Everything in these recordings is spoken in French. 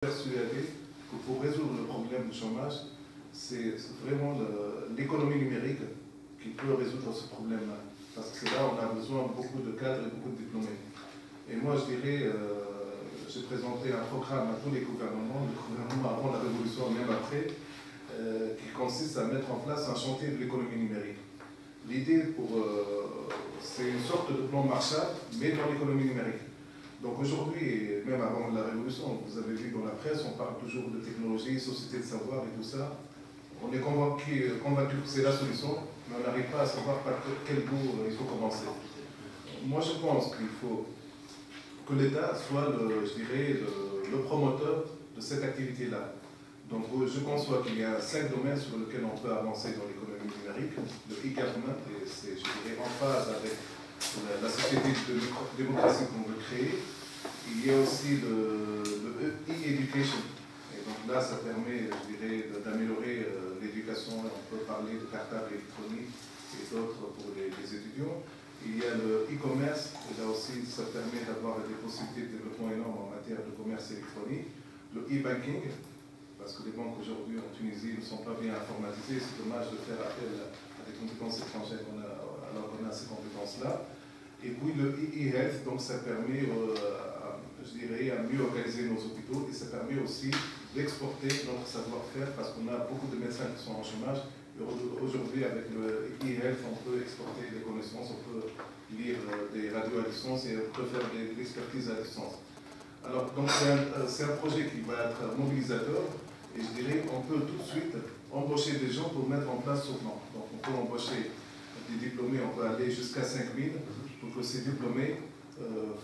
Persuadé que pour résoudre le problème du chômage, c'est vraiment l'économie numérique qui peut résoudre ce problème-là. Parce que c'est là où on a besoin beaucoup de cadres et beaucoup de diplômés. Et moi, je dirais, j'ai présenté un programme à tous les gouvernements, le gouvernement avant la Révolution et même après, qui consiste à mettre en place un chantier de l'économie numérique. L'idée, c'est une sorte de plan Marshall, mais dans l'économie numérique. Donc aujourd'hui, et même avant la Révolution, vous avez vu dans la presse, on parle toujours de technologie, société de savoir et tout ça. On est convaincu que c'est la solution, mais on n'arrive pas à savoir par quel bout il faut commencer. Moi, je pense qu'il faut que l'État soit, je dirais, le promoteur de cette activité-là. Donc je conçois qu'il y a 5 domaines sur lesquels on peut avancer dans l'économie numérique. Le e-government, et c'est, je dirais, en phase avec la société de démocratie qu'on veut créer. Il y a aussi le e-education. Et donc là, ça permet, je dirais, d'améliorer l'éducation. On peut parler de cartable électronique et d'autres pour les étudiants. Il y a le e-commerce, et là aussi, ça permet d'avoir des possibilités de développement énormes en matière de commerce électronique. Le e-banking, parce que les banques aujourd'hui en Tunisie ne sont pas bien informatisées, c'est dommage de faire appel à des compétences étrangères alors qu'on a ces compétences-là. Et puis le e-health, donc ça permet, je dirais, à mieux organiser nos hôpitaux et ça permet aussi d'exporter notre savoir-faire parce qu'on a beaucoup de médecins qui sont en chômage. Aujourd'hui, avec le e-health, on peut exporter des connaissances, on peut lire des radios à distance et on peut faire de l'expertise à distance. Alors, donc c'est un projet qui va être mobilisateur et je dirais qu'on peut tout de suite embaucher des gens pour mettre en place ce plan. Donc on peut embaucher des diplômés, on peut aller jusqu'à 5000 pour que ces diplômés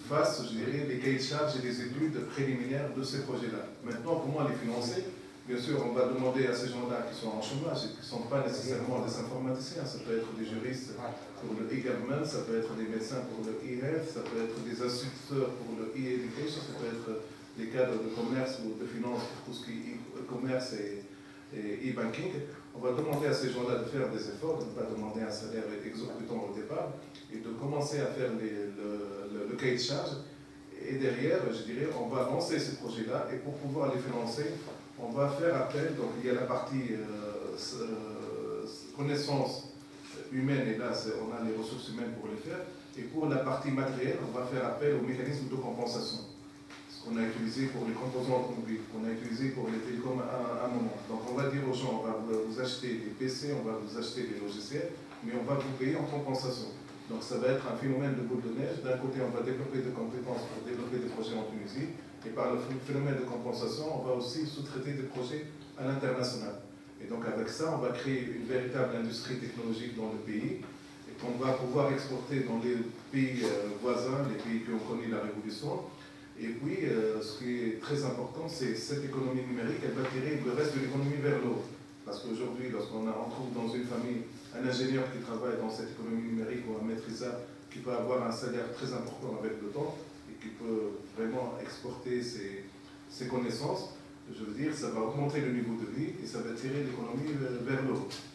fassent, je dirais, les cahiers de charges et les études préliminaires de ces projets-là. Maintenant, comment les financer? Bien sûr, on va demander à ces gens-là qui sont en chômage et qui ne sont pas nécessairement des informaticiens. Ça peut être des juristes pour le e-government, ça peut être des médecins pour le e-health, ça peut être des instituteurs pour le e-education, ça peut être des cadres de commerce ou de finance pour tout ce qui est e-commerce et e-banking. On va demander à ces gens-là de faire des efforts, de ne pas demander un salaire exorbitant au départ, et de commencer à faire le cahier de charge. Et derrière, je dirais, on va lancer ces projets-là, et pour pouvoir les financer, on va faire appel, donc il y a la partie connaissance humaine, et là on a les ressources humaines pour les faire, et pour la partie matérielle, on va faire appel au mécanisme de compensation. Qu'on a utilisé pour les composants automobiles, qu'on a utilisé pour les télécoms à un moment. Donc on va dire aux gens, on va vous acheter des PC, on va vous acheter des logiciels, mais on va vous payer en compensation. Donc ça va être un phénomène de boule de neige. D'un côté, on va développer des compétences pour développer des projets en Tunisie, et par le phénomène de compensation, on va aussi sous-traiter des projets à l'international. Et donc avec ça, on va créer une véritable industrie technologique dans le pays, et qu'on va pouvoir exporter dans les pays voisins, les pays qui ont connu la révolution. Et puis, ce qui est très important, c'est cette économie numérique, elle va tirer le reste de l'économie vers le haut. Parce qu'aujourd'hui, lorsqu'on trouve dans une famille un ingénieur qui travaille dans cette économie numérique ou un maîtrisard qui peut avoir un salaire très important avec le temps et qui peut vraiment exporter ses connaissances, je veux dire, ça va augmenter le niveau de vie et ça va tirer l'économie vers le haut.